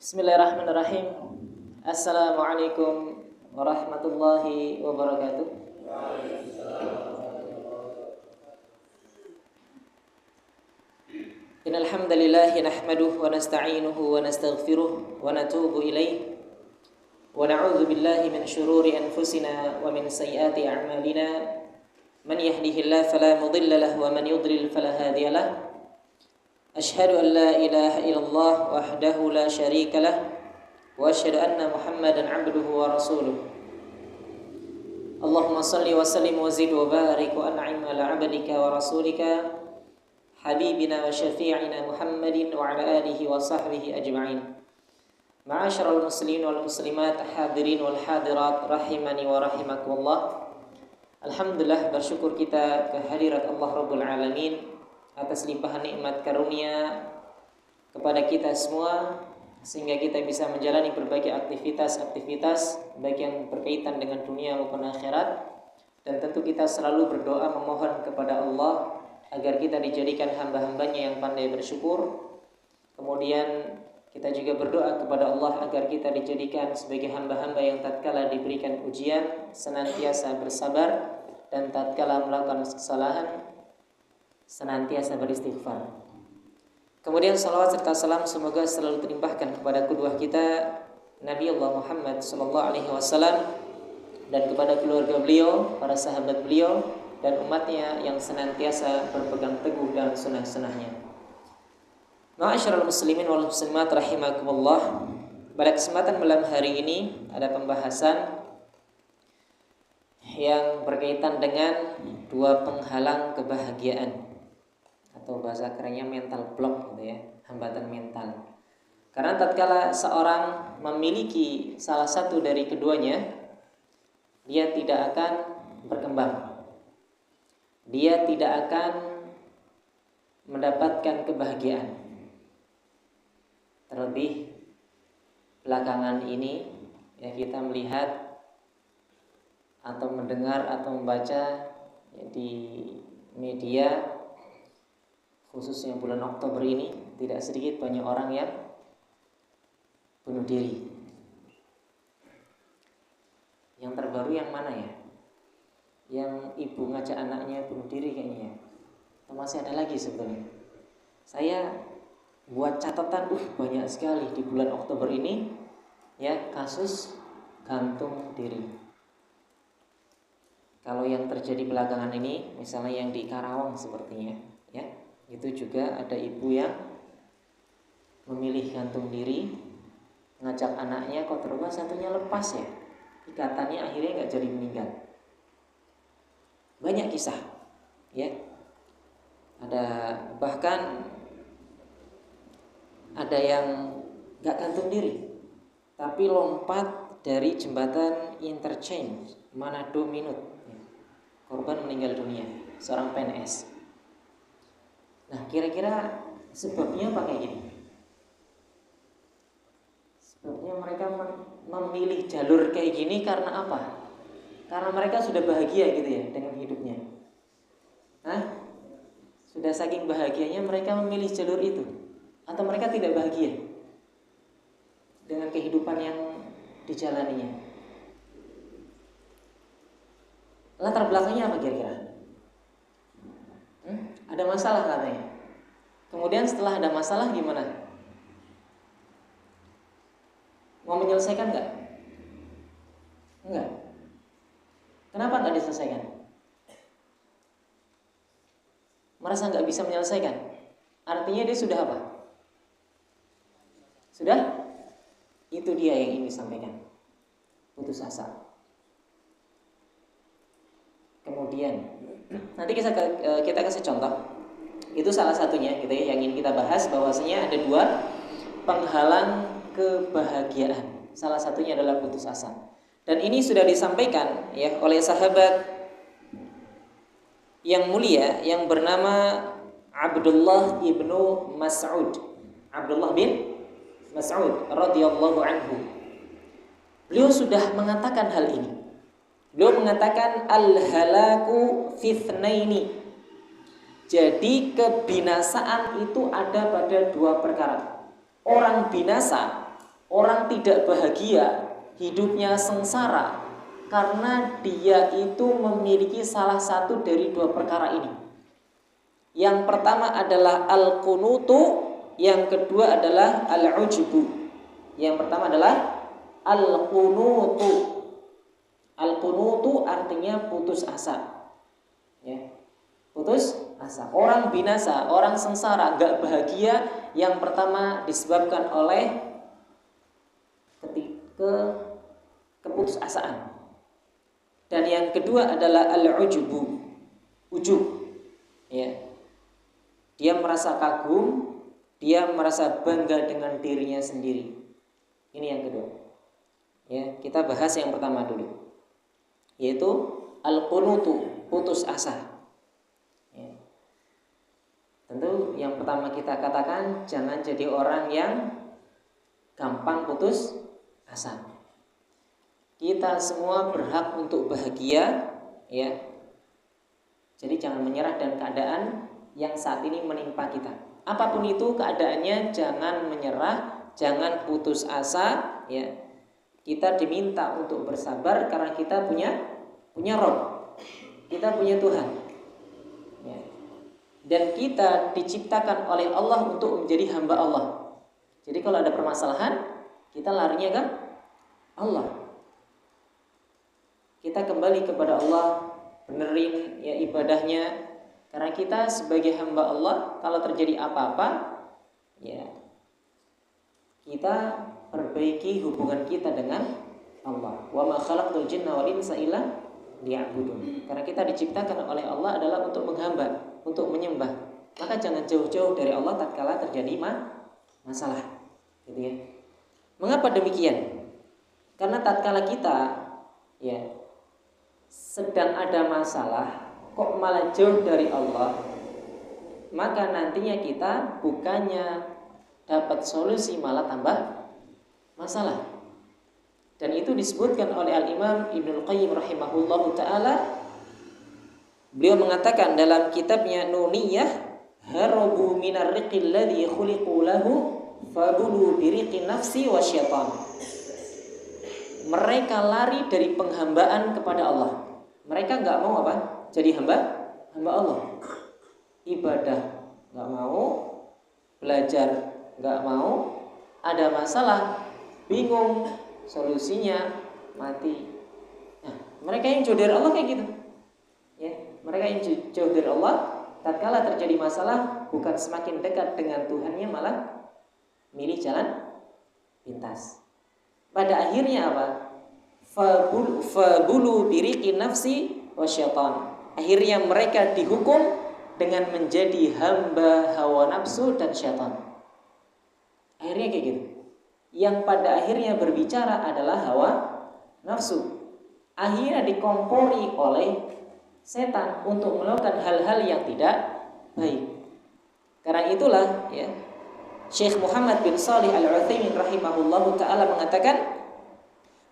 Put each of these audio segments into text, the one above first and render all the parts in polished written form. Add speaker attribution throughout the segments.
Speaker 1: Bismillahirrahmanirrahim. Assalamualaikum warahmatullahi wabarakatuh. Innal hamdalillah nahmaduhu wa nasta'inuhu wa nastaghfiruh wa natubu ilayh wa na'udzu billahi min shururi anfusina wa min sayyiati a'malina. Man yahdihillahu fala mudilla lahu wa man yudlil fala hadiya lahu. Asyhadu an la ilaha illallah wahdahu la syarika lah wa asyhadu anna Muhammadan 'abduhu wa rasuluh. Allahumma shalli wa sallim wa zid wa barik wa an'im ala 'abdika wa rasulika habibina wa syafi'ina Muhammadin wa ala alihi wa sahbihi ajma'in. Ma'asyiral muslimin wal muslimat, hadirin wal hadirat rahimani wa rahimakumullah. Alhamdulillah, bersyukur kita kehadirat Allah Rabbul Alamin atas limpahan nikmat karunia kepada kita semua, sehingga kita bisa menjalani berbagai aktivitas baik yang berkaitan dengan dunia maupun akhirat. Dan tentu kita selalu berdoa memohon kepada Allah agar kita dijadikan hamba-hambanya yang pandai bersyukur. Kemudian kita juga berdoa kepada Allah agar kita dijadikan sebagai hamba-hamba yang tatkala diberikan ujian senantiasa bersabar, dan tatkala melakukan kesalahan senantiasa beristighfar. Kemudian salawat serta salam semoga selalu terlimpahkan kepada qudwah kita Nabi Allah Muhammad sallallahu alaihi wasallam, dan kepada keluarga beliau, para sahabat beliau, dan umatnya yang senantiasa berpegang teguh dalam sunnah-sunnahnya. Ma'asyiral muslimin wal muslimat rahimakumullah. Pada kesempatan malam hari ini ada pembahasan yang berkaitan dengan dua penghalang kebahagiaan, atau bahasa kerennya mental block gitu ya, hambatan mental. Karena tatkala seorang memiliki salah satu dari keduanya, dia tidak akan berkembang. Dia tidak akan mendapatkan kebahagiaan. Terlebih belakangan ini ya, kita melihat atau mendengar atau membaca ya, di media, khususnya bulan Oktober ini, tidak sedikit banyak orang yang bunuh diri. Yang terbaru yang mana ya? Yang ibu ngajak anaknya bunuh diri kayaknya ya. Atau masih ada lagi sebenarnya. Saya buat catatan, banyak sekali di bulan Oktober ini ya kasus gantung diri. Kalau yang terjadi belakangan ini, misalnya yang di Karawang sepertinya ya, itu juga ada ibu yang memilih gantung diri, ngajak anaknya, kok terubah satunya lepas ya, ikatannya akhirnya nggak jadi meninggal. Banyak kisah ya, ada bahkan ada yang nggak gantung diri tapi lompat dari jembatan interchange Manado Minut, korban meninggal dunia, seorang PNS. Nah, kira-kira sebabnya apa kayak gini? Sebabnya mereka memilih jalur kayak gini karena apa? Karena mereka sudah bahagia gitu ya dengan hidupnya. Sudah saking bahagianya mereka memilih jalur itu, atau mereka tidak bahagia dengan kehidupan yang dijalaninya? Latar belakangnya apa kira-kira? Ada masalah katanya. Kemudian setelah ada masalah gimana? Mau menyelesaikan enggak? Enggak. Kenapa enggak diselesaikan? Merasa enggak bisa menyelesaikan. Artinya dia sudah apa? Sudah? Itu dia yang ingin disampaikan. Putus asa. Kemudian nanti kita kasih contoh. Itu salah satunya gitu ya, yang ingin kita bahas, bahwasanya ada dua penghalang kebahagiaan. Salah satunya adalah putus asa. Dan ini sudah disampaikan ya oleh sahabat yang mulia yang bernama Abdullah ibnu Mas'ud. Abdullah bin Mas'ud radhiyallahu anhu. Beliau sudah mengatakan hal ini. Beliau mengatakan al-halaku fithnaini. Jadi kebinasaan itu ada pada dua perkara. Orang binasa orang tidak bahagia, hidupnya sengsara karena dia itu memiliki salah satu dari dua perkara ini. Yang pertama adalah al-qunutu, yang kedua adalah al-ujbu. Yang pertama adalah al-qunutu. Al-qunutu artinya putus asa. Ya. Putus asa. Orang binasa, orang sengsara, gak bahagia. Yang pertama disebabkan oleh keputusasaan. Dan yang kedua adalah al-ujbu. Ujub. Ya. Dia merasa kagum, dia merasa bangga dengan dirinya sendiri. Ini yang kedua. Ya, kita bahas yang pertama dulu. Yaitu al-qunutu, putus asa. Ya. Tentu yang pertama kita katakan jangan jadi orang yang gampang putus asa. Kita semua berhak untuk bahagia, ya. Jadi jangan menyerah dan keadaan yang saat ini menimpa kita. Apapun itu keadaannya, jangan menyerah, jangan putus asa, ya. Kita diminta untuk bersabar karena kita punya Rabb. Kita punya Tuhan. Ya. Dan kita diciptakan oleh Allah untuk menjadi hamba Allah. Jadi kalau ada permasalahan, kita larinya ke Allah. Kita kembali kepada Allah, benerin ya ibadahnya, karena kita sebagai hamba Allah, kalau terjadi apa-apa, ya kita perbaiki hubungan kita dengan Allah. Wa ma khalaqtul jinna wal insa illa liya'budun. Karena kita diciptakan oleh Allah adalah untuk menghamba, untuk menyembah. Maka jangan jauh-jauh dari Allah tatkala terjadi masalah, gitu ya. Mengapa demikian? Karena tatkala kita ya sedang ada masalah, kok malah jauh dari Allah, maka nantinya kita bukannya dapat solusi malah tambah masalah. Dan itu disebutkan oleh Al-Imam Ibnul Qayyim rahimahullahu ta'ala. Beliau mengatakan dalam kitabnya Nuniyah, harabu minar riqil ladzi khuliqu lahu fabulu biriqin nafsi wa syaitan. Mereka lari dari penghambaan kepada Allah. Mereka gak mau apa? Jadi hamba Allah. Ibadah gak mau, belajar gak mau, ada masalah, bingung, solusinya mati. Nah, mereka yang jauh dari Allah kayak gitu. Ya, mereka yang jauh dari Allah, tatkala terjadi masalah bukan semakin dekat dengan Tuhannya, malah milih jalan pintas. Pada akhirnya apa? Fabulu biriqin nafsi wa syaitan. Akhirnya mereka dihukum dengan menjadi hamba hawa nafsu dan syaitan. Akhirnya kayak gitu. Yang pada akhirnya berbicara adalah hawa nafsu. Akhirnya dikompori oleh setan untuk melakukan hal-hal yang tidak baik. Karena itulah ya, Syekh Muhammad bin Shalih Al-Utsaimin rahimahullahu ta'ala mengatakan,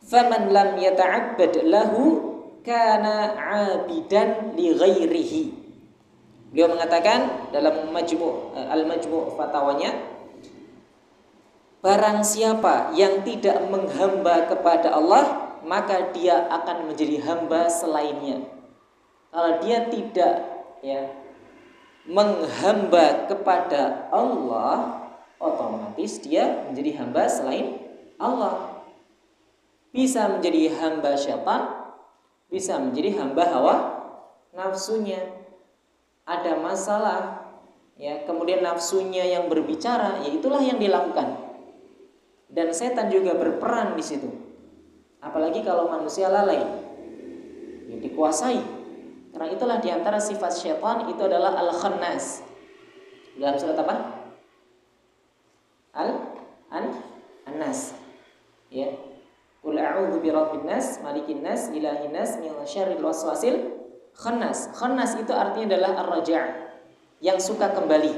Speaker 1: faman lam yata'abbad lahu kana 'abidan li ghairihi. Beliau mengatakan dalam Al-Majmu' fatwanya, barang siapa yang tidak menghamba kepada Allah, maka dia akan menjadi hamba selainnya. Kalau dia tidak ya menghamba kepada Allah, otomatis dia menjadi hamba selain Allah. Bisa menjadi hamba syaitan, bisa menjadi hamba hawa nafsunya. Ada masalah ya, kemudian nafsunya yang berbicara, ya itulah yang dilakukan. Dan setan juga berperan di situ. Apalagi kalau manusia lalai, ya dikuasai. Karena itulah diantara sifat syaitan itu adalah al-khannas. Dalam surat apa? An-nas. Ya. Qul a'udzu birabbin nas, malikin nas, ilahin nas, min syarril waswasil khannas. Khannas itu artinya adalah ar-raja', yang suka kembali.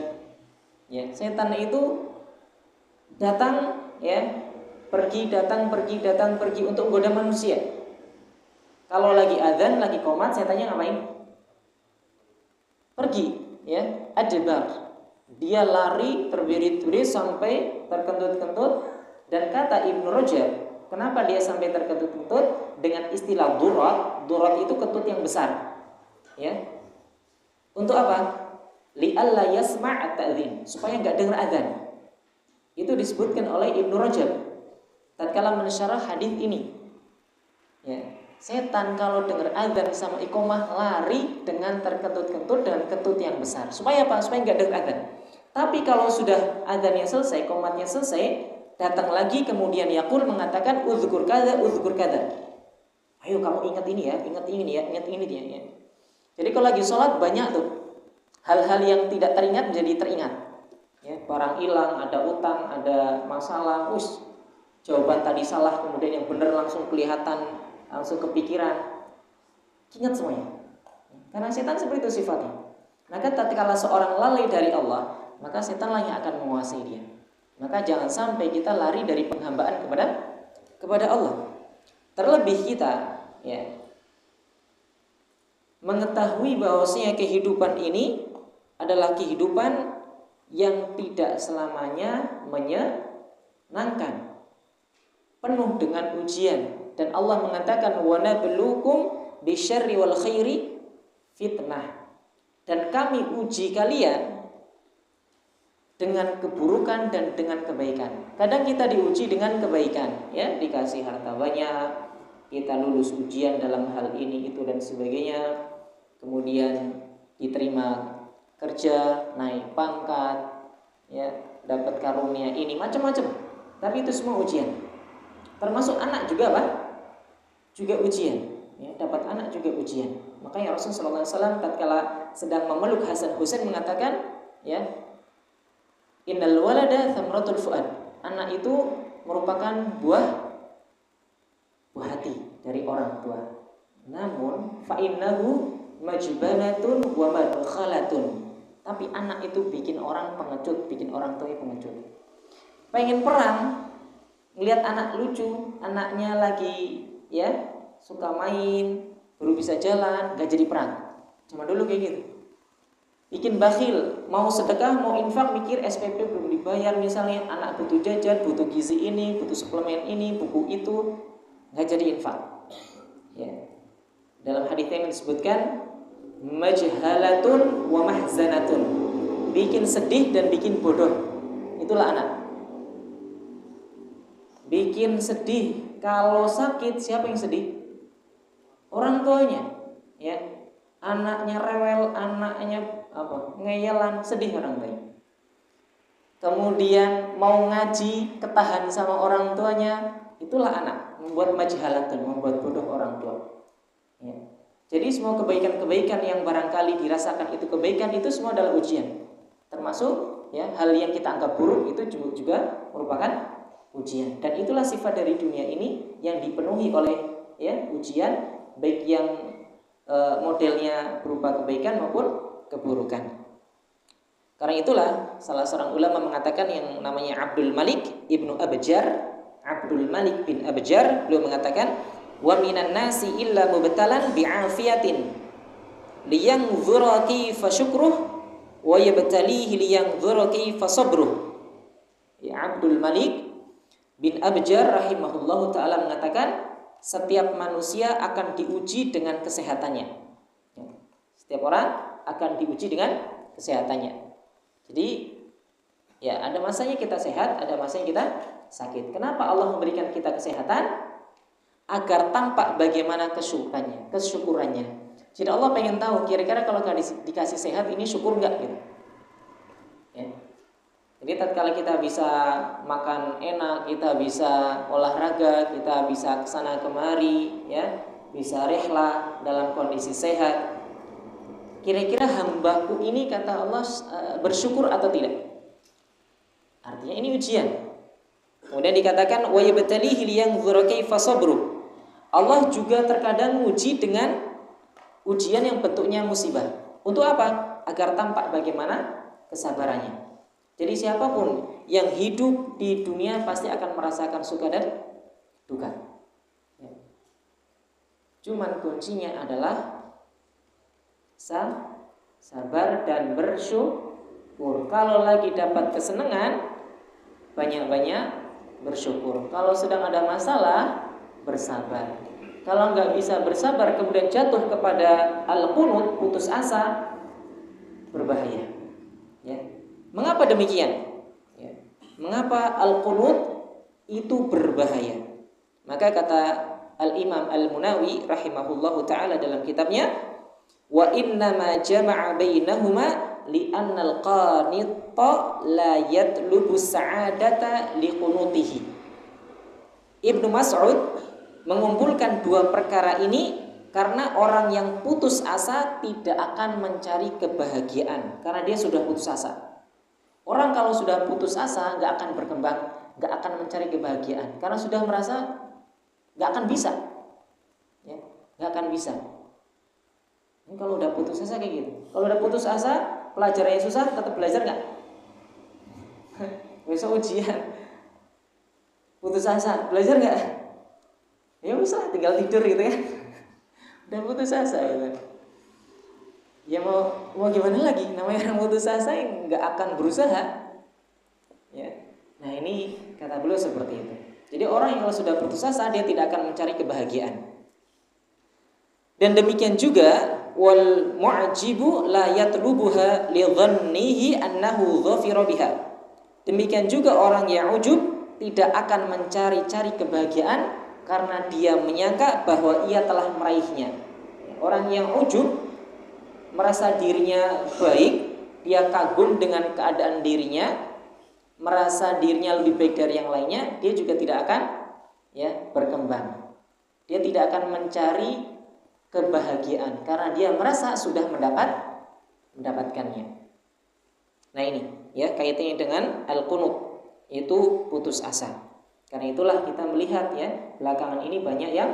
Speaker 1: Ya, setan itu datang ya, pergi datang untuk menggoda manusia. Kalau lagi adzan, lagi qomat, setannya ngapain? Pergi, ya, adbar. Dia lari terbirit-birit sampai terkentut-kentut Dan kata Ibnu Rajab, kenapa dia sampai terkentut-kentut dengan istilah durat? Durat itu kentut yang besar. Ya. Untuk apa? Li'alla yasma' at-ta'dzin, supaya enggak dengar azan. Itu disebutkan oleh Ibnu Rajab tatkala mensyarah hadis ini. Ya. Setan kalau dengar azan sama iqamah lari dengan terkentut-kentut dengan kentut yang besar. Supaya apa? Supaya enggak dengar azan. Tapi kalau sudah azannya selesai, iqamatnya selesai, datang lagi kemudian yaqul mengatakan uzkur kadza, uzkur kadza. Ayo kamu ingat ini ya, ingat ini ya, ingat ini ya. Jadi kalau lagi sholat banyak tuh hal-hal yang tidak teringat menjadi teringat. Ya, barang hilang, ada utang, ada masalah, jawaban tadi salah, kemudian yang benar langsung kelihatan, langsung kepikiran. Ingat semuanya. Karena setan seperti itu sifatnya. Maka tatkala seorang lalai dari Allah, maka setanlah yang akan menguasai dia. Maka jangan sampai kita lari dari penghambaan kepada Allah. Terlebih kita ya mengetahui bahwasanya kehidupan ini adalah kehidupan yang tidak selamanya menyenangkan, penuh dengan ujian. Dan Allah mengatakan wa nabluukum bisyarri wal khairi fitnah. Dan kami uji kalian dengan keburukan dan dengan kebaikan. Kadang kita diuji dengan kebaikan, ya, dikasih harta banyak, kita lulus ujian dalam hal ini itu dan sebagainya. Kemudian diterima kerja, naik pangkat, ya, dapat karunia ini, macam-macam. Tapi itu semua ujian. Termasuk anak juga, Pak, juga ujian. Ya, dapat anak juga ujian. Makanya Rasulullah SAW tatkala sedang memeluk Hasan Husain mengatakan, ya, innal walada thamratul fuad. Anak itu merupakan buah hati dari orang tua. Namun fa innahu majbanatun wa madkhalatun. Tapi anak itu bikin orang pengecut, bikin orang tua pengecut. Pengen perang, ngelihat anak lucu, anaknya lagi ya suka main, baru bisa jalan, gak jadi perang. Cuma dulu kayak gitu. Bikin bakhil, mau sedekah, mau infak, mikir SPP belum dibayar misalnya, anak butuh jajan, butuh gizi ini, butuh suplemen ini, buku itu, gak jadi infak. Ya. Dalam hadis yang disebutkan majhalatun wa mahzanatun, bikin sedih dan bikin bodoh. Itulah anak. Bikin sedih, kalau sakit siapa yang sedih? Orang tuanya. Ya. Anaknya rewel, anaknya ngeyelan, sedih orang tuanya. Kemudian mau ngaji, ketahan sama orang tuanya, itulah anak, membuat majhalatun, membuat bodoh orang tua. Ya. Jadi semua kebaikan-kebaikan yang barangkali dirasakan itu kebaikan, itu semua adalah ujian. Termasuk ya hal yang kita anggap buruk itu juga merupakan ujian. Dan itulah sifat dari dunia ini yang dipenuhi oleh ya ujian, baik yang modelnya berupa kebaikan maupun keburukan. Karena itulah salah seorang ulama mengatakan yang namanya Abdul Malik ibnu Abjar, Abdul Malik bin Abjar, beliau mengatakan wa minan nasi illa mubtalan bi'afiyatin liyanzura kaifa syukruh wa yabtalihi liyanzura kaifa sabruh. Ya, Abdul Malik bin Abjar rahimahullahu taala mengatakan setiap manusia akan diuji dengan kesehatannya. Setiap orang akan diuji dengan kesehatannya. Jadi ya ada masanya kita sehat, ada masanya kita sakit. Kenapa Allah memberikan kita kesehatan? Agar tampak bagaimana kesyukurannya. Jadi Allah pengen tahu kira-kira kalau dikasih sehat ini syukur enggak gitu. Ya. Jadi tatkala kita bisa makan enak, kita bisa olahraga, kita bisa kesana kemari, ya, bisa rihlah dalam kondisi sehat. Kira-kira hambaku ini kata Allah bersyukur atau tidak? Artinya ini ujian. Kemudian dikatakan wa yabtalihi liyanzura kaifa sabru. Allah juga terkadang uji dengan ujian yang bentuknya musibah. Untuk apa? Agar tampak bagaimana kesabarannya. Jadi siapapun yang hidup di dunia pasti akan merasakan suka dan duka. Ya. Cuman kuncinya adalah sabar dan bersyukur. Kalau lagi dapat kesenangan, banyak-banyak bersyukur. Kalau sedang ada masalah, bersabar. Kalau nggak bisa bersabar kemudian jatuh kepada al-qunut, putus asa, berbahaya. Ya. Mengapa demikian? Ya. Mengapa al-qunut itu berbahaya? Maka kata Al-Imam Al-Munawi rahimahullahu taala dalam kitabnya, wa inna ma jama'a bainahuma li'anna al-qanitta la yatlubu sa'adata liqunutihi. Ibnu Mas'ud mengumpulkan dua perkara ini karena orang yang putus asa tidak akan mencari kebahagiaan karena dia sudah putus asa. Orang kalau sudah putus asa nggak akan berkembang, nggak akan mencari kebahagiaan karena sudah merasa nggak akan bisa, ya, nggak akan bisa. Ini kalau udah putus asa kayak gitu. Kalau udah putus asa, pelajarannya susah, tetap belajar nggak? Besok ujian, putus asa, belajar nggak? Ya usah, tinggal tidur gitu kan. Udah putus asa gitu. Ya mau gimana lagi? Namanya orang putus asa yang nggak akan berusaha. Ya. Nah ini kata beliau seperti itu. Jadi orang yang kalau sudah putus asa dia tidak akan mencari kebahagiaan. Dan demikian juga wal mu'jibu la yatlubuha li dhannihi annahu dhafira biha. Demikian juga orang yang ujub tidak akan mencari-cari kebahagiaan karena dia menyangka bahwa ia telah meraihnya. Orang yang ujub merasa dirinya baik, dia kagum dengan keadaan dirinya, merasa dirinya lebih baik dari yang lainnya, dia juga tidak akan berkembang. Dia tidak akan mencari kebahagiaan karena dia merasa sudah mendapatkannya. Nah ini kaitannya dengan al-qunut, itu putus asa. Karena itulah kita melihat belakangan ini banyak yang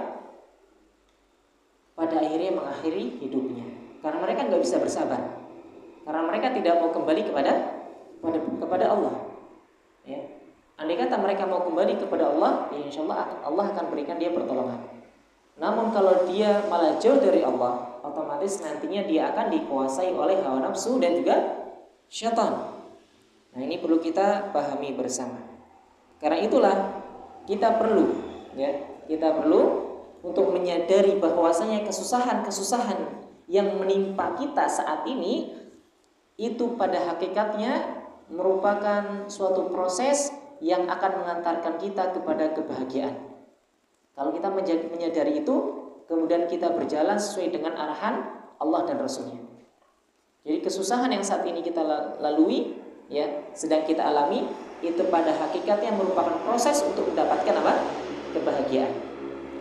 Speaker 1: pada akhirnya mengakhiri hidupnya karena mereka nggak bisa bersabar, karena mereka tidak mau kembali kepada Allah. Ya. Andai kata mereka mau kembali kepada Allah, ya insya Allah akan berikan dia pertolongan. Namun kalau dia malah jauh dari Allah, otomatis nantinya dia akan dikuasai oleh hawa nafsu dan juga syaitan. Nah ini perlu kita pahami bersama. Karena itulah kita perlu untuk menyadari bahwasanya kesusahan-kesusahan yang menimpa kita saat ini itu pada hakikatnya merupakan suatu proses yang akan mengantarkan kita kepada kebahagiaan. Kalau kita menyadari itu, kemudian kita berjalan sesuai dengan arahan Allah dan Rasul-Nya. Jadi kesusahan yang saat ini kita lalui, sedang kita alami, itu pada hakikatnya merupakan proses untuk mendapatkan kebahagiaan.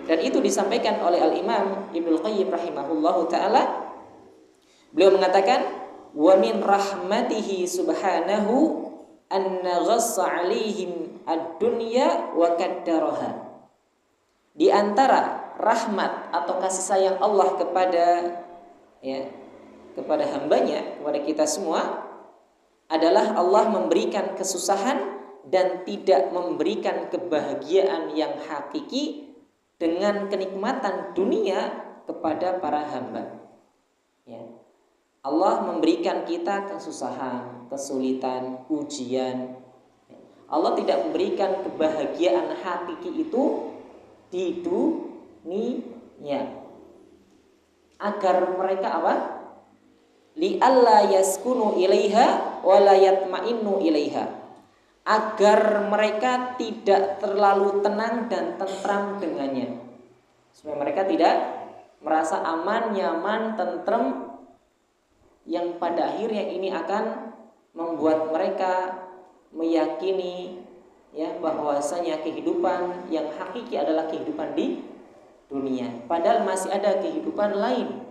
Speaker 1: Dan itu disampaikan oleh Al-Imam Ibnul Qayyim rahimahullahu ta'ala. Beliau mengatakan, wa min rahmatihi subhanahu anna ghassa alaihim ad-dunya wa qaddaraha. Di antara rahmat atau kasih sayang Allah kepada hambanya, kepada kita semua, adalah Allah memberikan kesusahan dan tidak memberikan kebahagiaan yang hakiki dengan kenikmatan dunia kepada para hamba. Allah memberikan kita kesusahan, kesulitan, ujian. Allah tidak memberikan kebahagiaan hakiki itu di dunia agar mereka li'alla yaskunu ilaiha wa la yatma'innu ilaiha, agar mereka tidak terlalu tenang dan tentram dengannya, supaya mereka tidak merasa aman, nyaman, tentrem, yang pada akhirnya ini akan membuat mereka meyakini bahwasanya kehidupan yang hakiki adalah kehidupan di dunia, padahal masih ada kehidupan lain,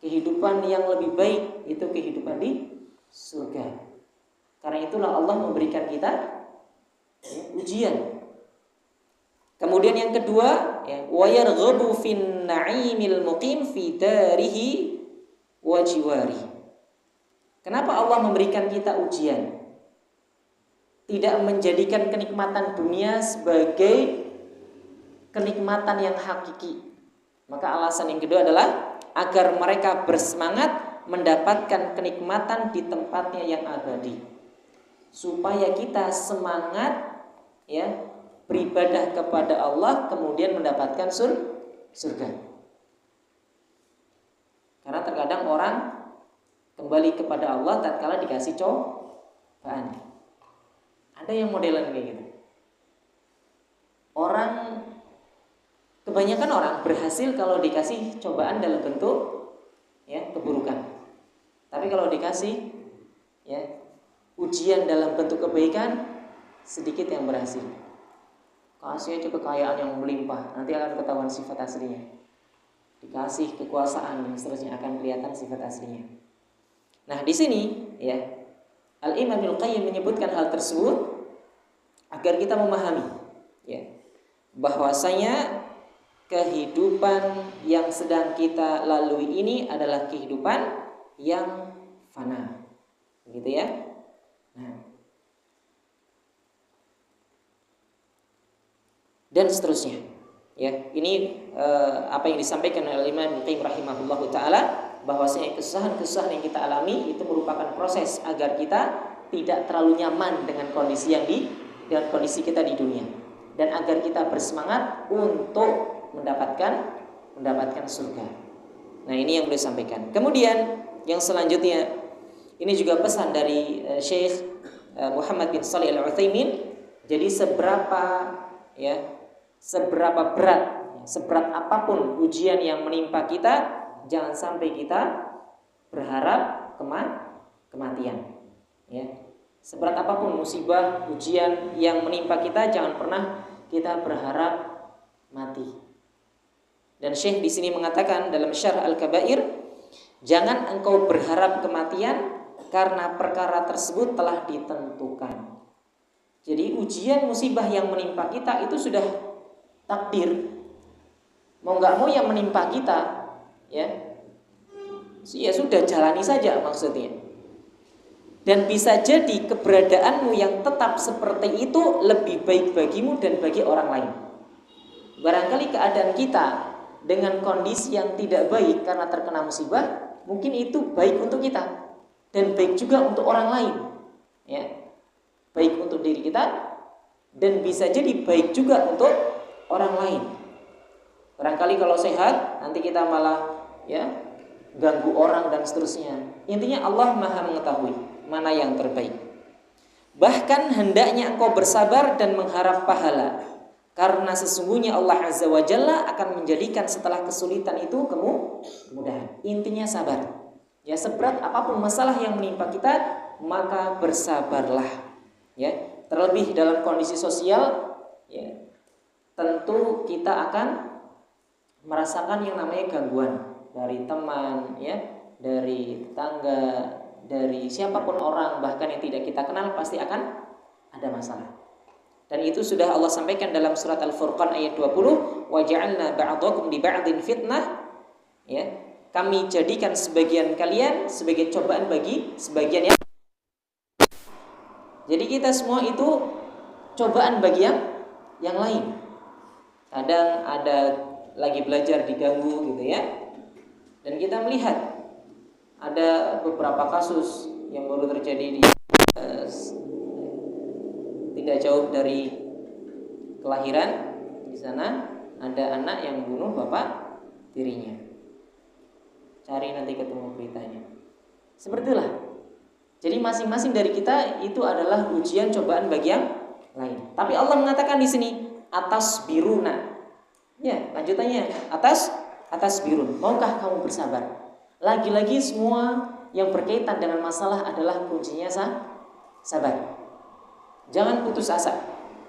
Speaker 1: kehidupan yang lebih baik, itu kehidupan di surga. Karena itulah Allah memberikan kita ujian. Kemudian yang kedua, wa yarghabu fin na'imil muqim fi darihi wa jiwari. Kenapa Allah memberikan kita ujian? Tidak menjadikan kenikmatan dunia sebagai kenikmatan yang hakiki. Maka alasan yang kedua adalah agar mereka bersemangat mendapatkan kenikmatan di tempatnya yang abadi. Supaya kita semangat beribadah kepada Allah kemudian mendapatkan surga. Karena terkadang orang kembali kepada Allah tatkala dikasih cobaan. Ada yang modelan kayak gitu. Kebanyakan orang berhasil kalau dikasih cobaan dalam bentuk keburukan. Tapi kalau dikasih ujian dalam bentuk kebaikan, sedikit yang berhasil. Kasih aja kekayaan yang melimpah, nanti akan ketahuan sifat aslinya. Dikasih kekuasaan dan seterusnya akan kelihatan sifat aslinya. Nah, di sini Al-Imam Ibnu Qayyim menyebutkan hal tersebut agar kita memahami bahwasanya kehidupan yang sedang kita lalui ini adalah kehidupan yang fana. Begitu ya. Nah, dan seterusnya. Ini apa yang disampaikan oleh Imam Ibnu Qayyim rahimahullahu taala, bahwasanya kesusahan-kesusahan yang kita alami itu merupakan proses agar kita tidak terlalu nyaman dengan kondisi kondisi kita di dunia, dan agar kita bersemangat untuk mendapatkan surga. Nah, ini yang beliau sampaikan. Kemudian yang selanjutnya, ini juga pesan dari Syekh Muhammad bin Shalih Al-Utsaimin. Jadi seberapa berat, seberat apapun ujian yang menimpa kita, jangan sampai kita berharap kematian. Seberat apapun musibah, ujian yang menimpa kita, jangan pernah kita berharap mati. Dan Syekh di sini mengatakan dalam Syarh Al-Kabair, jangan engkau berharap kematian karena perkara tersebut telah ditentukan. Jadi ujian musibah yang menimpa kita itu sudah takdir. Mau nggak mau yang menimpa kita, sudah jalani saja maksudnya. Dan bisa jadi keberadaanmu yang tetap seperti itu lebih baik bagimu dan bagi orang lain. Barangkali keadaan kita dengan kondisi yang tidak baik karena terkena musibah, mungkin itu baik untuk kita dan baik juga untuk orang lain. Baik untuk diri kita dan bisa jadi baik juga untuk orang lain. Barangkali kalau sehat, nanti kita malah ganggu orang dan seterusnya. Intinya Allah Maha mengetahui mana yang terbaik. Bahkan hendaknya engkau bersabar dan mengharap pahala, karena sesungguhnya Allah Azza wa Jalla akan menjadikan setelah kesulitan itu kemudahan. Intinya sabar. Seberat apapun masalah yang menimpa kita, maka bersabarlah. Terlebih dalam kondisi sosial, tentu kita akan merasakan yang namanya gangguan dari teman, dari tetangga, dari siapapun orang, bahkan yang tidak kita kenal, pasti akan ada masalah. Dan itu sudah Allah sampaikan dalam surat Al-Furqan ayat 20, wa ja'alna ba'dakum li ba'din fitnah. Kami jadikan sebagian kalian sebagai cobaan bagi sebagian yang. Jadi kita semua itu cobaan bagi yang lain. Kadang ada lagi belajar diganggu gitu Dan kita melihat ada beberapa kasus yang baru terjadi di tidak jauh dari kelahiran. Di sana ada anak yang bunuh bapak tirinya. Cari nanti ketemu beritanya. Seperti itulah. Jadi masing-masing dari kita itu adalah ujian cobaan bagi yang lain. Tapi Allah mengatakan di sini atas biruna. Lanjutannya atas birun. Maukah kamu bersabar? Lagi-lagi semua yang berkaitan dengan masalah adalah kuncinya sabar. Jangan putus asa.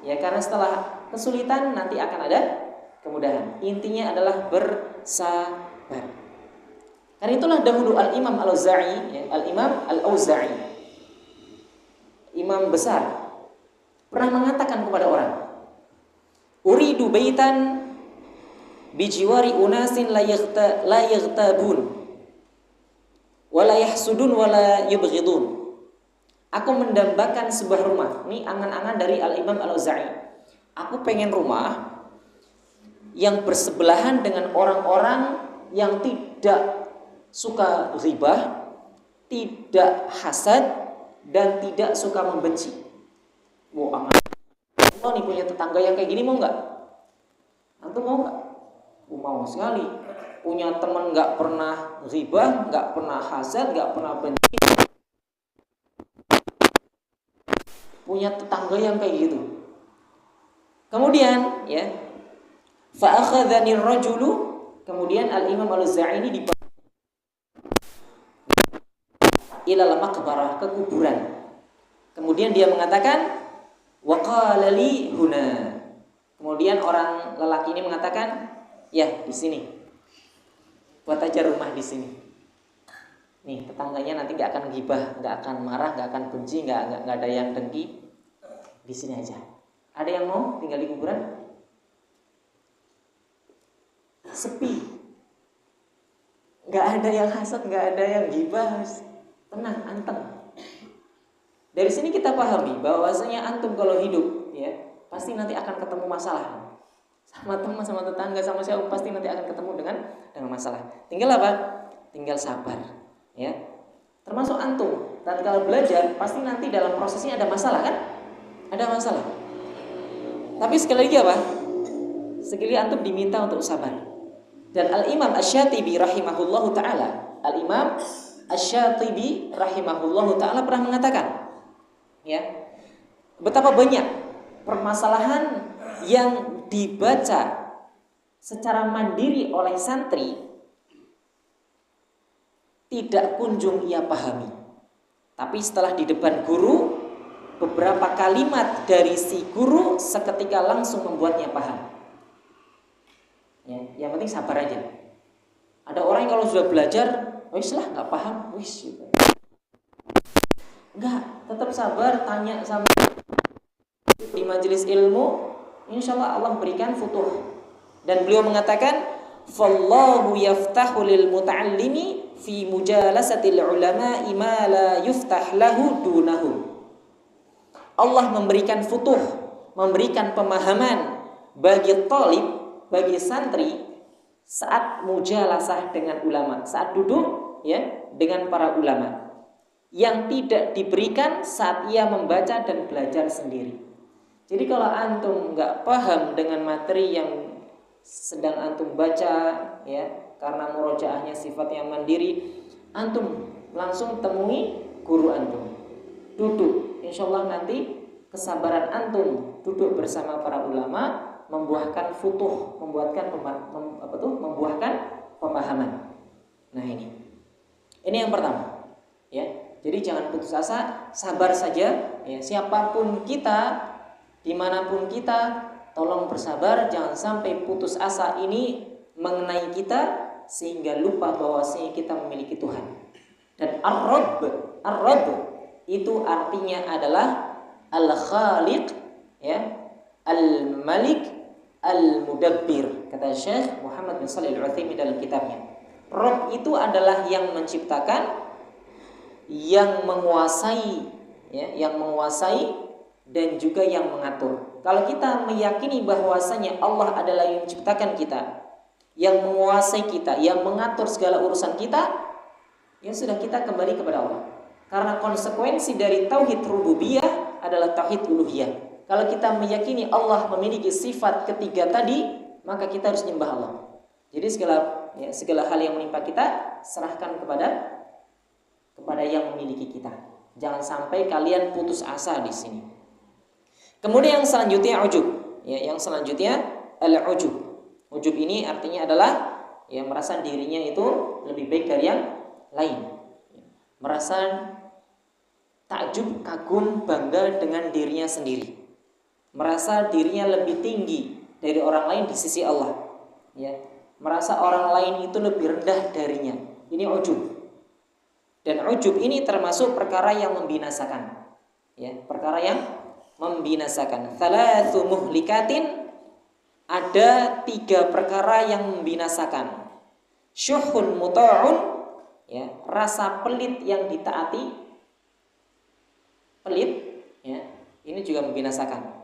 Speaker 1: Karena setelah kesulitan nanti akan ada kemudahan. Intinya adalah bersabar. Karena itulah dahulu Al-Imam Al-Auza'i, Al-Imam Al-Auza'i, imam besar, pernah mengatakan kepada orang, uridu baitan bijiwari unasin la yaghtabun wala yahsudun wala yubghidun. Aku mendambakan sebuah rumah. Ini angan-angan dari Al-Imam Al-Auza'i. Aku pengen rumah yang bersebelahan dengan orang-orang yang tidak suka ghibah, tidak hasad, dan tidak suka membenci. Angan nih punya tetangga yang kayak gini, mau nggak? Antum mau nggak? Mau sekali. Punya teman nggak pernah ghibah, nggak pernah hasad, nggak pernah benci. Punya tetangga yang kayak gitu. Kemudian ya, fa akhadhani ar-rajulu, kemudian Al-Imam Al-Zaini dibawa ila maqbarah, ke kuburan. Kemudian dia mengatakan wa qala li huna. Kemudian orang lelaki ini mengatakan, "Ya, di sini. Buat aja rumah di sini. Nih, tetangganya nanti enggak akan gibah, enggak akan marah, enggak akan benci, enggak ada yang dengki. Di sini aja." Ada yang mau tinggal di kuburan? Sepi. Enggak ada yang hasad, enggak ada yang gibah. Tenang, anteng. Dari sini kita pahami bahwasanya antum kalau hidup ya, pasti nanti akan ketemu masalah. Sama teman, sama tetangga, sama siapa pasti nanti akan ketemu dengan masalah. Tinggal apa? Tinggal sabar, ya. Termasuk antum, tatkala belajar pasti nanti dalam prosesnya ada masalah kan? Ada masalah. Tapi sekali lagi apa? Sekali antum diminta untuk sabar. Dan Al-Imam Asy-Syatibi rahimahullahu taala, Al-Imam Asy-Syatibi rahimahullahu taala pernah mengatakan, ya, betapa banyak permasalahan yang dibaca secara mandiri oleh santri tidak kunjung ia pahami. Tapi setelah di depan guru, beberapa kalimat dari si guru seketika langsung membuatnya paham. Ya, yang penting sabar aja. Ada orang yang kalau sudah belajar, wis lah nggak paham, wis. Enggak, tetap sabar, tanya sama di majelis ilmu, insyaallah Allah berikan futuh. Dan beliau mengatakan, "Fallahu yaftahu lil muta'allimi fi mujalasatil ulama'i ma la yuftah lahu dunahu." Allah memberikan futuh, memberikan pemahaman bagi talib, bagi santri saat mujalasah dengan ulama, saat duduk ya dengan para ulama, yang tidak diberikan saat ia membaca dan belajar sendiri. Jadi kalau antum nggak paham dengan materi yang sedang antum baca, ya, karena murojaahnya sifat yang mandiri, antum langsung temui guru antum, duduk. Insyaallah nanti kesabaran antum duduk bersama para ulama membuahkan futuh, membuahkan pemahaman. Nah ini yang pertama, ya. Jadi jangan putus asa, sabar saja. Ya, siapapun kita, dimanapun kita, tolong bersabar. Jangan sampai putus asa ini mengenai kita sehingga lupa bahwasanya kita memiliki Tuhan. Dan Ar-Rabb itu artinya adalah Al-Khaliq, ya, Al-Malik, Al-Mudabbir. Kata Syekh Muhammad bin Shalih Al-Utsaimin dalam kitabnya, Rabb itu adalah yang menciptakan, yang menguasai, ya, yang menguasai dan juga yang mengatur. Kalau kita meyakini bahwasanya Allah adalah yang menciptakan kita, yang menguasai kita, yang mengatur segala urusan kita, ya sudah, kita kembali kepada Allah. Karena konsekuensi dari tauhid rububiyah adalah tauhid uluhiyah. Kalau kita meyakini Allah memiliki sifat ketiga tadi, maka kita harus nyembah Allah. Jadi segala hal yang menimpa kita serahkan kepada yang memiliki kita. Jangan sampai kalian putus asa di sini. Kemudian yang selanjutnya ujub. Ya, yang selanjutnya al-ujub. Ujub ini artinya adalah yang merasa dirinya itu lebih baik dari yang lain. Merasa takjub, kagum, bangga dengan dirinya sendiri. Merasa dirinya lebih tinggi dari orang lain di sisi Allah. Ya, merasa orang lain itu lebih rendah darinya. Ini ujub. Dan ujub ini termasuk perkara yang membinasakan. Ya, perkara yang membinasakan. Thalathu muhlikatin, ada 3 perkara yang membinasakan. Syuhun muta'un, ya, rasa pelit yang ditaati. Pelit, ya, ini juga membinasakan.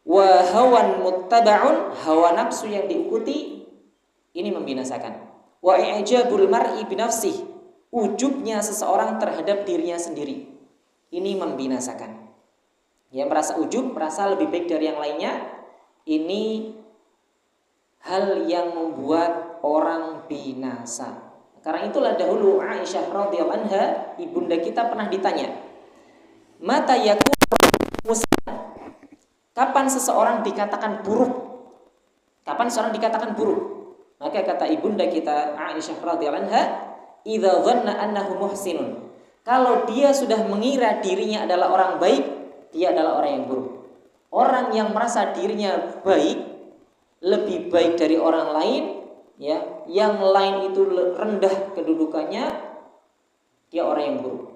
Speaker 1: Wa hawan muttaba'un, hawa nafsu yang diikuti, ini membinasakan. Wa i'jabul mar'i binafsihi, ujubnya seseorang terhadap dirinya sendiri, ini membinasakan. Ya, merasa ujub, merasa lebih baik dari yang lainnya, ini hal yang membuat orang binasa. Karena itulah dahulu Aisyah radhiyallahu anha, ibunda kita, pernah ditanya, mata yakun muslim, kapan seseorang dikatakan buruk? Kapan seseorang dikatakan buruk? Maka kata ibunda kita Aisyah radhiyallahu anha, idza dhanna annahu muhsinun. Kalau dia sudah mengira dirinya adalah orang baik, dia adalah orang yang buruk. Orang yang merasa dirinya baik, lebih baik dari orang lain, ya, yang lain itu rendah kedudukannya, dia orang yang buruk.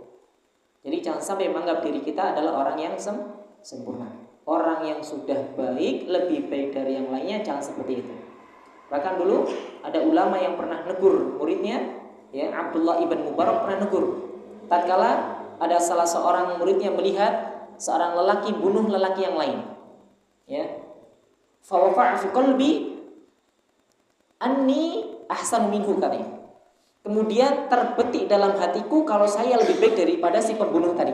Speaker 1: Jadi jangan sampai menganggap diri kita adalah orang yang sempurna. Orang yang sudah baik, lebih baik dari yang lainnya, jangan seperti itu. Bahkan dulu ada ulama yang pernah negur muridnya, ya, Abdullah ibn Mubarak pernah negur. Tatkala ada salah seorang muridnya melihat seorang lelaki bunuh lelaki yang lain, ya, fa wafa'a fi qalbi anni ahsanu minhu, katanya. Kemudian terbetik dalam hatiku kalau saya lebih baik daripada si pembunuh tadi.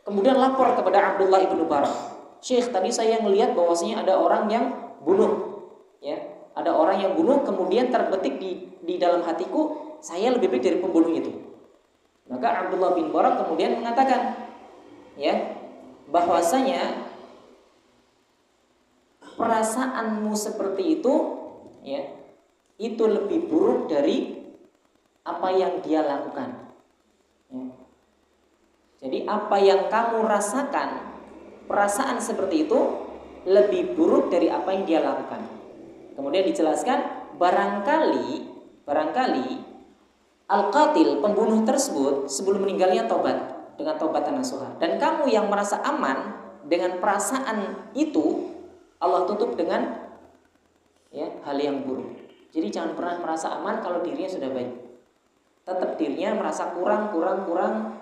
Speaker 1: Kemudian lapor kepada Abdullah ibn Mubarak, Syekh, tadi saya melihat bahwasanya ada orang yang bunuh, ya, ada orang yang bunuh, kemudian terbetik di dalam hatiku saya lebih baik dari pembunuh itu. Maka Abdullah bin Mubarak kemudian mengatakan, ya, bahwasanya perasaanmu seperti itu, ya, itu lebih buruk dari apa yang dia lakukan, ya. Jadi apa yang kamu rasakan, perasaan seperti itu lebih buruk dari apa yang dia lakukan. Kemudian dijelaskan, barangkali al-qatil, pembunuh tersebut, sebelum meninggalnya tobat dengan taubatan nasuha. Dan kamu yang merasa aman dengan perasaan itu, Allah tutup dengan, ya, hal yang buruk. Jadi jangan pernah merasa aman kalau dirinya sudah baik. Tetap dirinya merasa kurang,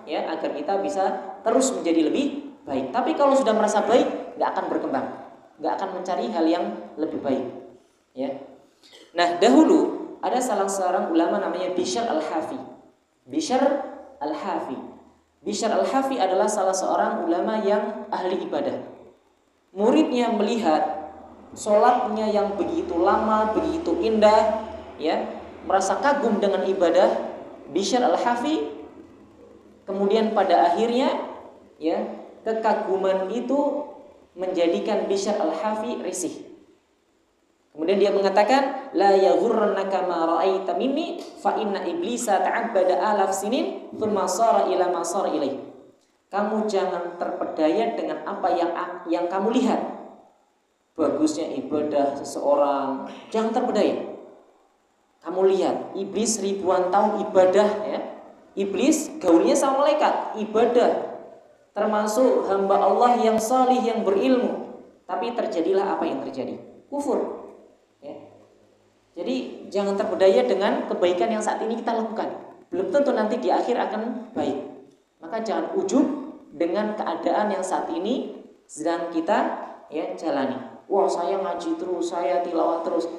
Speaker 1: ya, agar kita bisa terus menjadi lebih baik. Tapi kalau sudah merasa baik, nggak akan berkembang, nggak akan mencari hal yang lebih baik, ya. Nah, dahulu ada salah seorang ulama namanya Bishr al-Hafi. Bishr al-Hafi adalah salah seorang ulama yang ahli ibadah. Muridnya melihat sholatnya yang begitu lama, begitu indah, ya, merasa kagum dengan ibadah Bishr al-Hafi. Kemudian pada akhirnya, ya, kekaguman itu menjadikan Bishr al-Hafi risih. Kemudian dia mengatakan, la yaghurrannaka ma ra'aita minni fa inna iblisa ta'abbada alaf sinin thumma sara ila ma sara ilaih. Kamu jangan terpedaya dengan apa yang kamu lihat. Bagusnya ibadah seseorang, jangan terpedaya. Kamu lihat iblis ribuan tahun ibadah, ya. Iblis gaulnya sama malaikat, ibadah, termasuk hamba Allah yang salih, yang berilmu. Tapi terjadilah apa yang terjadi? Kufur. Jadi jangan terpedaya dengan kebaikan yang saat ini kita lakukan. Belum tentu nanti di akhir akan baik. Maka jangan ujub dengan keadaan yang saat ini sedang kita, ya, jalani. Wah, saya ngaji terus, saya tilawah terus.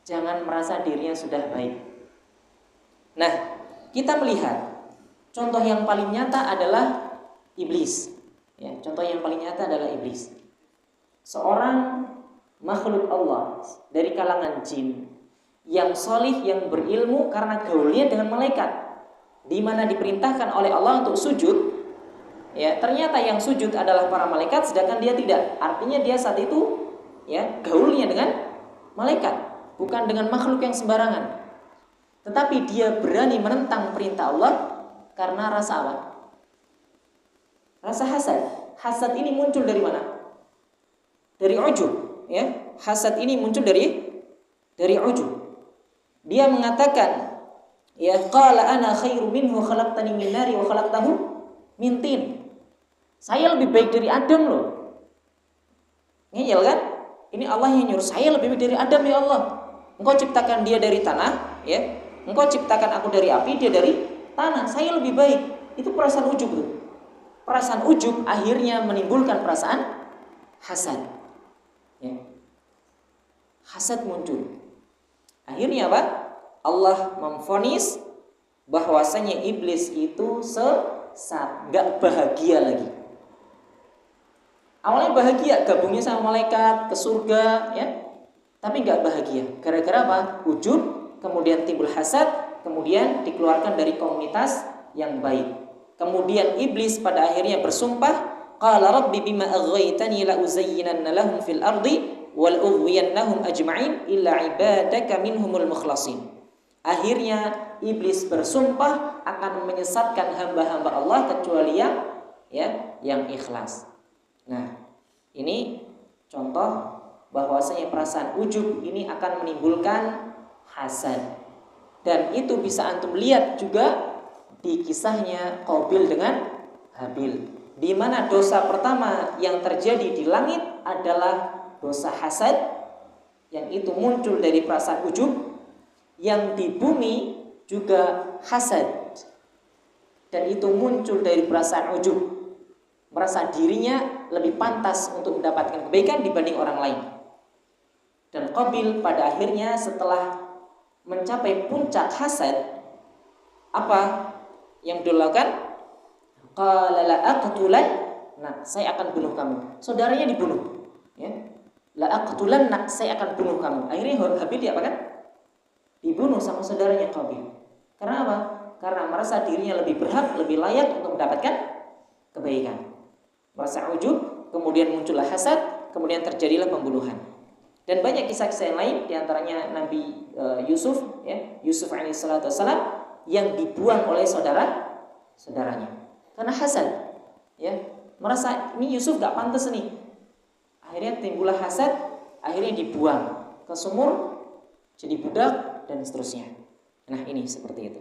Speaker 1: Jangan merasa dirinya sudah baik. Nah, kita melihat contoh yang paling nyata adalah iblis. Ya, contoh yang paling nyata adalah iblis. Seorang makhluk Allah dari kalangan jin yang solih, yang berilmu karena gaulnya dengan malaikat, di mana diperintahkan oleh Allah untuk sujud, ya, ternyata yang sujud adalah para malaikat sedangkan dia tidak. Artinya dia saat itu, ya, gaulnya dengan malaikat, bukan dengan makhluk yang sembarangan. Tetapi dia berani menentang perintah Allah karena rasa apa? Rasa hasad. Hasad ini muncul dari mana? Dari ujub. Ya, hasad ini muncul dari ujub. Dia mengatakan, ya, qala ana khairu minhu khalaqtani min nari wa khalaqtahu min tin. Saya lebih baik dari Adam loh. Ngeyel kan? Ini Allah yang nyuruh, saya lebih baik dari Adam, ya Allah. Engkau ciptakan dia dari tanah, ya. Engkau ciptakan aku dari api, dia dari tanah. Saya lebih baik. Itu perasaan ujub tuh. Perasaan ujub akhirnya menimbulkan perasaan hasad. Ya. Hasad muncul. Akhirnya apa? Allah memvonis bahwasanya iblis itu sesat, gak bahagia lagi. Awalnya bahagia, gabungnya sama malaikat ke surga, ya. Tapi nggak bahagia. Gara-gara apa? Ujub, kemudian timbul hasad, kemudian dikeluarkan dari komunitas yang baik. Kemudian iblis pada akhirnya bersumpah, qala rabbi bima aghwaytani la uzayyinanna lahum fil ardi wal ughwiyannahum ajma'in illa ibadaka minhumul mukhlasin. Akhirnya iblis bersumpah akan menyesatkan hamba-hamba Allah kecuali yang ikhlas. Nah, ini contoh bahwasanya perasaan ujub ini akan menimbulkan hasad. Dan itu bisa antum lihat juga di kisahnya Qabil dengan Habil, di mana dosa pertama yang terjadi di langit adalah dosa hasad, yang itu muncul dari perasaan ujub. Yang di bumi juga hasad, dan itu muncul dari perasaan ujub, merasa dirinya lebih pantas untuk mendapatkan kebaikan dibanding orang lain. Dan Qabil pada akhirnya setelah mencapai puncak hasad, apa yang dilakukan? Qala la aqtulan, nah saya akan bunuh kamu. Saudaranya dibunuh, ya. La aqtulan, nah saya akan bunuh kamu. Akhirnya Habil diapakan? Dibunuh sama saudaranya Qabil. Karena apa? Karena merasa dirinya lebih berhak, lebih layak untuk mendapatkan kebaikan. Merasa ujub, kemudian muncullah hasad, kemudian terjadilah pembunuhan. Dan banyak kisah-kisah yang lain, diantaranya Nabi Yusuf, ya, Yusuf alaihissalatu wassalam, yang dibuang oleh saudaranya karena hasad, ya, merasa ini Yusuf gak pantas nih. Akhirnya timbullah hasad, akhirnya dibuang ke sumur, jadi budak dan seterusnya. Nah, ini seperti itu.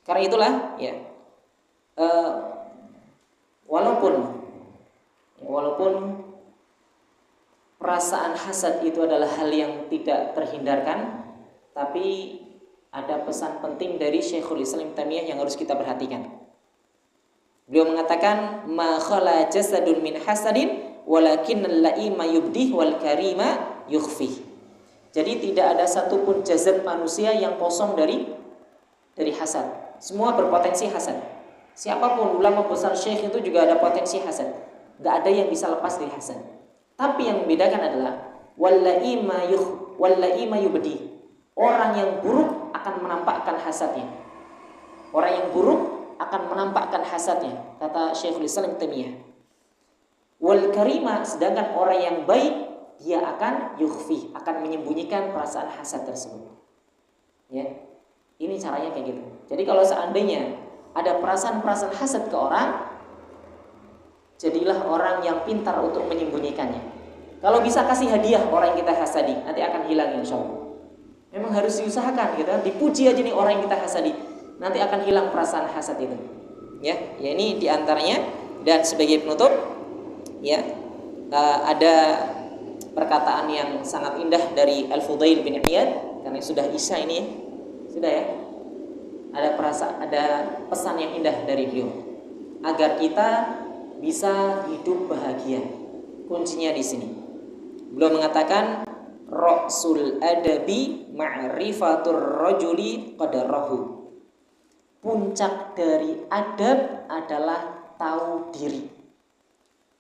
Speaker 1: Karena itulah, ya, walaupun perasaan hasad itu adalah hal yang tidak terhindarkan, tapi ada pesan penting dari Syekhul Islam Taimiyah yang harus kita perhatikan. Beliau mengatakan, ma khala jasadun min hasadin walakinnal la'ima yubdih wal karima yukhfih. Jadi tidak ada satupun jasad manusia yang kosong dari hasad. Semua berpotensi hasad. Siapapun ulama besar syekh itu juga ada potensi hasad. Gak ada yang bisa lepas dari hasad. Tapi yang membedakan adalah walla'ima yubdih. Orang yang buruk akan menampakkan hasadnya. Orang yang buruk akan menampakkan hasadnya, kata Syekhul Islam Taimiyah. Wal karima, sedangkan orang yang baik dia akan yukhfi, akan menyembunyikan perasaan hasad tersebut. Ya. Ini caranya kayak gitu. Jadi kalau seandainya ada perasaan-perasaan hasad ke orang, jadilah orang yang pintar untuk menyembunyikannya. Kalau bisa kasih hadiah orang yang kita hasadi, nanti akan hilang insyaallah. Memang harus diusahakan gitu. Dipuji aja nih orang yang kita hasadi, nanti akan hilang perasaan hasad itu. Ya ini diantaranya. Dan sebagai penutup, ya, ada perkataan yang sangat indah dari Al-Fudail bin Iyad, karena sudah Isya ini, sudah ya. Ada pesan yang indah dari beliau agar kita bisa hidup bahagia. Kuncinya di sini. Beliau mengatakan, Ra'sul adabi ma'rifatur rajuli qadarahu. Puncak dari adab adalah tahu diri.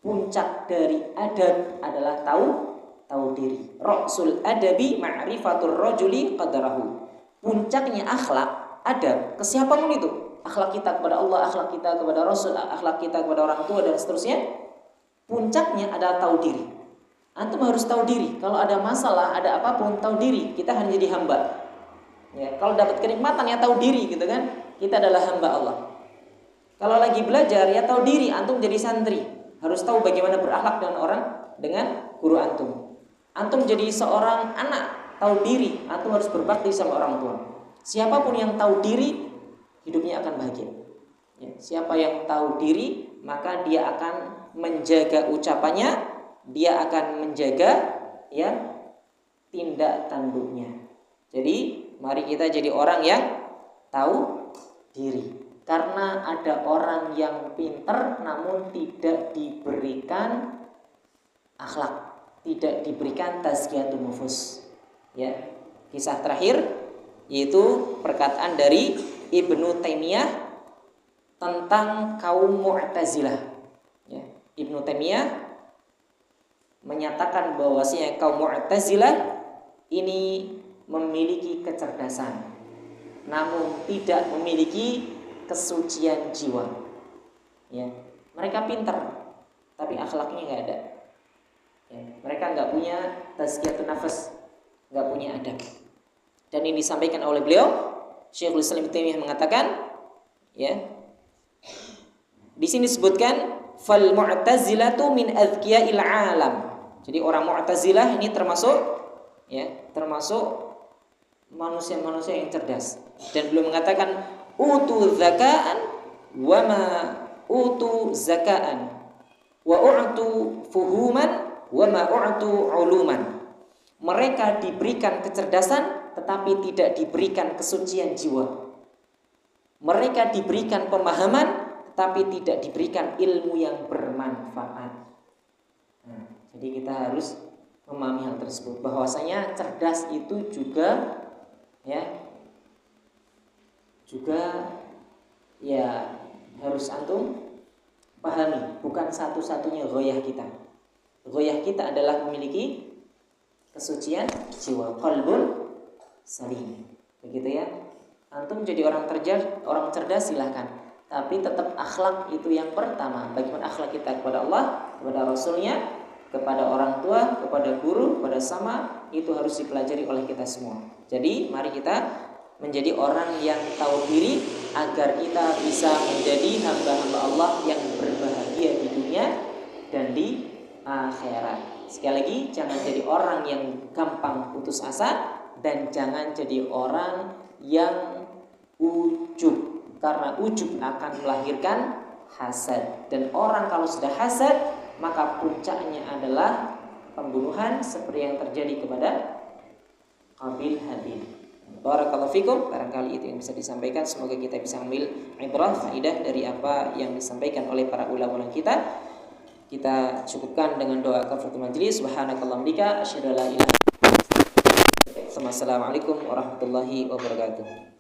Speaker 1: Puncak dari adab adalah tahu diri. Ra'sul adabi ma'rifatur rajuli qadarahu. Puncaknya akhlak, adab, ke siapapun itu. Akhlak kita kepada Allah, akhlak kita kepada Rasul, akhlak kita kepada orang tua dan seterusnya. Puncaknya adalah tahu diri. Antum harus tahu diri. Kalau ada masalah, ada apapun, tahu diri. Kita hanya jadi hamba. Ya, kalau dapat kenikmatan ya tahu diri gitu kan. Kita adalah hamba Allah. Kalau lagi belajar ya tahu diri, antum jadi santri, harus tahu bagaimana berakhlak dengan orang, dengan guru antum. Antum jadi seorang anak, tahu diri, antum harus berbakti sama orang tua. Siapapun yang tahu diri, hidupnya akan bahagia. Ya, siapa yang tahu diri, maka dia akan menjaga ucapannya, dia akan menjaga ya tindak tanduknya. Jadi mari kita jadi orang yang tahu diri. Karena ada orang yang pintar namun tidak diberikan akhlak, tidak diberikan tazkiyatun nufus. Ya, kisah terakhir yaitu perkataan dari Ibnu Taimiyah tentang kaum Mu'tazilah. Ya, Ibnu Taimiyah menyatakan bahwasanya kaum Mu'tazilah ini memiliki kecerdasan, namun tidak memiliki kesucian jiwa. Ya, mereka pintar, tapi akhlaknya nggak ada. Ya, mereka nggak punya tazkiyatun nafas, nggak punya adab. Dan ini disampaikan oleh beliau, Syekhul Islam Ibnu Taimiyah mengatakan, ya, di sini disebutkan fal mu'tazilatu min adzkiya'il alam. Jadi orang Mu'tazilah ini termasuk manusia-manusia yang cerdas. Dan beliau mengatakan utu zaka'an wa ma utu zaka'an wa u'tu fuhuman wa ma u'tu uluman. Mereka diberikan kecerdasan tetapi tidak diberikan kesucian jiwa. Mereka diberikan pemahaman tetapi tidak diberikan ilmu yang bermanfaat. Nah, jadi kita harus memahami hal tersebut, bahwasanya cerdas itu juga harus antum pahami, bukan satu-satunya ghoyah kita. Ghoyah kita adalah memiliki kesucian jiwa, qalbun salim. Begitu ya. Antum jadi orang cerdas silahkan, tapi tetap akhlak itu yang pertama. Bagaimana akhlak kita kepada Allah, kepada Rasulnya, kepada orang tua, kepada guru, kepada sama, itu harus dipelajari oleh kita semua. Jadi mari kita menjadi orang yang tahu diri agar kita bisa menjadi hamba-hamba Allah yang berbahagia di dunia dan di akhirat. Sekali lagi, jangan jadi orang yang gampang putus asa dan jangan jadi orang yang ujub, karena ujub akan melahirkan hasad. Dan orang kalau sudah hasad, maka puncaknya adalah pembunuhan seperti yang terjadi kepada Qabil Habil. Barakallahu fikum. Barangkali itu yang bisa disampaikan. Semoga kita bisa ambil ibrah, faidah dari apa yang disampaikan oleh para ulama kita. Kita cukupkan dengan doa kafaratul majlis. Subhanakallahumma bika asyhadu an la ilaha illa anta. Assalamualaikum warahmatullahi wabarakatuh.